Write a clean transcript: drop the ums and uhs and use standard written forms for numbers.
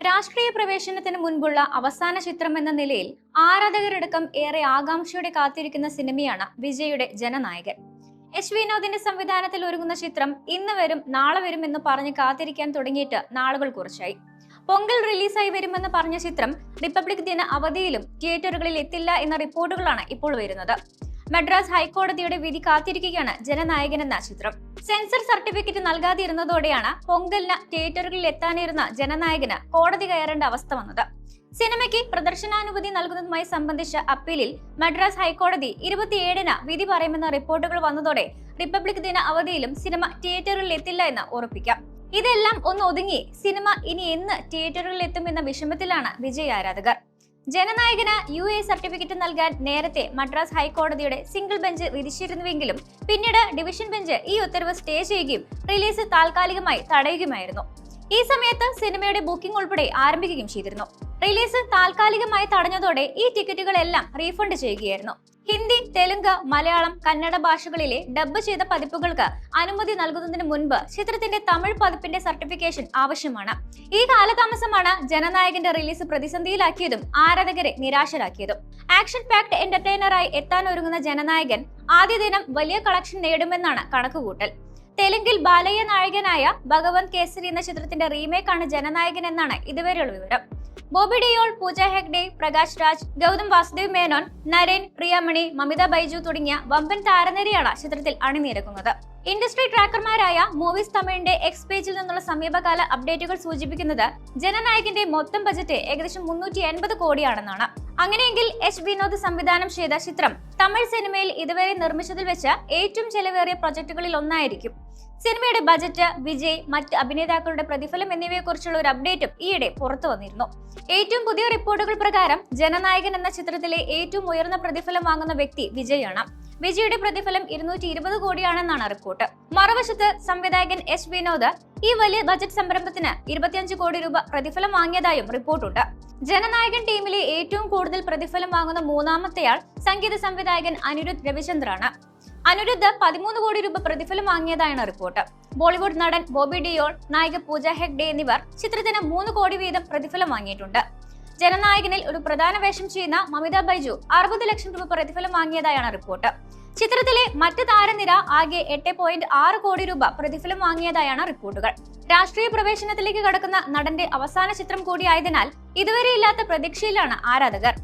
രാഷ്ട്രീയ പ്രവേശനത്തിന് മുൻപുള്ള അവസാന ചിത്രം എന്ന നിലയിൽ ആരാധകരടക്കം ഏറെ ആകാംക്ഷയോടെ കാത്തിരിക്കുന്ന സിനിമയാണ് വിജയുടെ ജനനായകൻ. എസ് വിനോദിന്റെ സംവിധാനത്തിൽ ഒരുങ്ങുന്ന ചിത്രം ഇന്ന് വരും നാളെ വരും എന്ന് പറഞ്ഞ് കാത്തിരിക്കാൻ തുടങ്ങിയിട്ട് നാളുകൾ കുറച്ചായി. പൊങ്കൽ റിലീസായി വരുമെന്ന് പറഞ്ഞ ചിത്രം റിപ്പബ്ലിക് ദിന അവധിയിലും തിയേറ്ററുകളിൽ എത്തില്ല എന്ന റിപ്പോർട്ടുകളാണ് ഇപ്പോൾ വരുന്നത്. മദ്രാസ് ഹൈക്കോടതിയുടെ വിധി കാത്തിരിക്കുകയാണ് ജനനായകൻ എന്ന ചിത്രം. സെൻസർ സർട്ടിഫിക്കറ്റ് നൽകാതിരുന്നതോടെയാണ് പൊങ്കലിന് തിയേറ്ററുകളിൽ എത്താനിരുന്ന ജനനായകന് കോടതി കയറേണ്ട അവസ്ഥ വന്നത്. സിനിമയ്ക്ക് പ്രദർശനാനുമതി നൽകുന്നതുമായി സംബന്ധിച്ച അപ്പീലിൽ മദ്രാസ് ഹൈക്കോടതി 27-ന് വിധി പറയുമെന്ന റിപ്പോർട്ടുകൾ വന്നതോടെ റിപ്പബ്ലിക് ദിന അവധിയിലും സിനിമ തിയേറ്ററുകളിൽ എത്തില്ല എന്ന് ഉറപ്പിക്കാം. ഇതെല്ലാം ഒന്ന് ഒതുങ്ങി സിനിമ ഇനി എന്ന് തിയേറ്ററുകളിൽ എത്തുമെന്ന വിഷമത്തിലാണ് വിജയ് ആരാധകർ. ജനനായകന് UA സർട്ടിഫിക്കറ്റ് നൽകാൻ നേരത്തെ മദ്രാസ് ഹൈക്കോടതിയുടെ സിംഗിൾ ബെഞ്ച് വിധിച്ചിരുന്നുവെങ്കിലും പിന്നീട് ഡിവിഷൻ ബെഞ്ച് ഈ ഉത്തരവ് സ്റ്റേ ചെയ്യുകയും റിലീസ് താൽക്കാലികമായി തടയുകയുമായിരുന്നു. ഈ സമയത്ത് സിനിമയുടെ ബുക്കിംഗ് ഉൾപ്പെടെ ആരംഭിക്കുകയും ചെയ്തിരുന്നു. റിലീസ് താൽക്കാലികമായി തടഞ്ഞതോടെ ഈ ടിക്കറ്റുകളെല്ലാം റീഫണ്ട് ചെയ്യുകയായിരുന്നു. ഹിന്ദി, തെലുങ്ക്, മലയാളം, കന്നഡ ഭാഷകളിലെ ഡബ്ബ് ചെയ്ത പതിപ്പുകൾക്ക് അനുമതി നൽകുന്നതിന് മുൻപ് ചിത്രത്തിന്റെ തമിഴ് പതിപ്പിന്റെ സർട്ടിഫിക്കേഷൻ ആവശ്യമാണ്. ഈ കാലതാമസമാണ് ജനനായകന്റെ റിലീസ് പ്രതിസന്ധിയിലാക്കിയതും ആരാധകരെ നിരാശരാക്കിയതും. ആക്ഷൻ പാക്ഡ് എന്റർടൈനറായി എത്താനൊരുങ്ങുന്ന ജനനായകൻ ആദ്യ ദിനം വലിയ കളക്ഷൻ നേടുമെന്നാണ് കണക്കുകൂട്ടൽ. തെലുങ്കിൽ ബാലയ്യ നായകനായ ഭഗവന്ത് കേസരി എന്ന ചിത്രത്തിന്റെ റീമേക്കാണ് ജനനായകൻ എന്നാണ് ഇതുവരെയുള്ള വിവരം. ബോബി ഡിയോൾ, പൂജ ഹെഗ്ഡെ, പ്രകാശ് രാജ്, ഗൗതം വാസുദേവ് മേനോൻ, നരേൻ, പ്രിയമണി, മമിത ബൈജു തുടങ്ങിയ വമ്പൻ താരനിരയാണ് ചിത്രത്തിൽ അണിനിരക്കുന്നത്. ഇൻഡസ്ട്രി ട്രാക്കർമാരായ മൂവീസ് തമിഴിന്റെ എക്സ് പേജിൽ നിന്നുള്ള സമീപകാല അപ്ഡേറ്റുകൾ സൂചിപ്പിക്കുന്നത് ജനനായകന്റെ മൊത്തം ബജറ്റ് ഏകദേശം 380 കോടിയാണെന്നാണ്. അങ്ങനെയെങ്കിൽ എസ് വിനോദ് സംവിധാനം ചെയ്ത ചിത്രം തമിഴ് സിനിമയിൽ ഇതുവരെ നിർമ്മിച്ചതിൽ വെച്ച് ഏറ്റവും ചെലവേറിയ പ്രൊജക്ടുകളിൽ ഒന്നായിരിക്കും. സിനിമയുടെ ബജറ്റ്, വിജയ്, മറ്റ് അഭിനേതാക്കളുടെ പ്രതിഫലം എന്നിവയെക്കുറിച്ചുള്ള ഒരു അപ്ഡേറ്റും ഈയിടെ പുറത്തു വന്നിരുന്നു. ഏറ്റവും പുതിയ റിപ്പോർട്ടുകൾ പ്രകാരം ജനനായകൻ എന്ന ചിത്രത്തിലെ ഏറ്റവും ഉയർന്ന പ്രതിഫലം വാങ്ങുന്ന വ്യക്തി വിജയാണ്. വിജയുടെ പ്രതിഫലം 220 കോടിയാണെന്നാണ് റിപ്പോർട്ട്. മറുവശത്ത് സംവിധായകൻ എസ് വിനോദ് ഈ വലിയ ബജറ്റ് സംരംഭത്തിന് 25 കോടി രൂപ പ്രതിഫലം വാങ്ങിയതായും റിപ്പോർട്ടുണ്ട്. ജനനായകൻ ടീമിലെ ഏറ്റവും കൂടുതൽ പ്രതിഫലം വാങ്ങുന്ന മൂന്നാമത്തെയാൾ സംഗീത സംവിധായകൻ അനിരുദ്ധ് രവിചന്ദ്രാണ്. അനിരുദ്ധ് 13 കോടി രൂപ പ്രതിഫലം വാങ്ങിയതായാണ് റിപ്പോർട്ട്. ബോളിവുഡ് നടൻ ബോബി ഡിയോൾ, നായിക പൂജ ഹെഗ്ഡെ എന്നിവർ ചിത്രത്തിന് 3 കോടി വീതം പ്രതിഫലം വാങ്ങിയിട്ടുണ്ട്. ജനനായകനിൽ ഒരു പ്രധാന വേഷം ചെയ്യുന്ന മമിത ബൈജു 60 ലക്ഷം രൂപ പ്രതിഫലം വാങ്ങിയതായാണ് റിപ്പോർട്ട്. ചിത്രത്തിലെ മറ്റ് താരനിര ആകെ 8.6 കോടി രൂപ പ്രതിഫലം വാങ്ങിയതായാണ് റിപ്പോർട്ടുകൾ. രാഷ്ട്രീയ പ്രവേശനത്തിലേക്ക് കടക്കുന്ന നടന്റെ അവസാന ചിത്രം കൂടിയായതിനാൽ ഇതുവരെയില്ലാത്ത പ്രതീക്ഷയിലാണ് ആരാധകർ.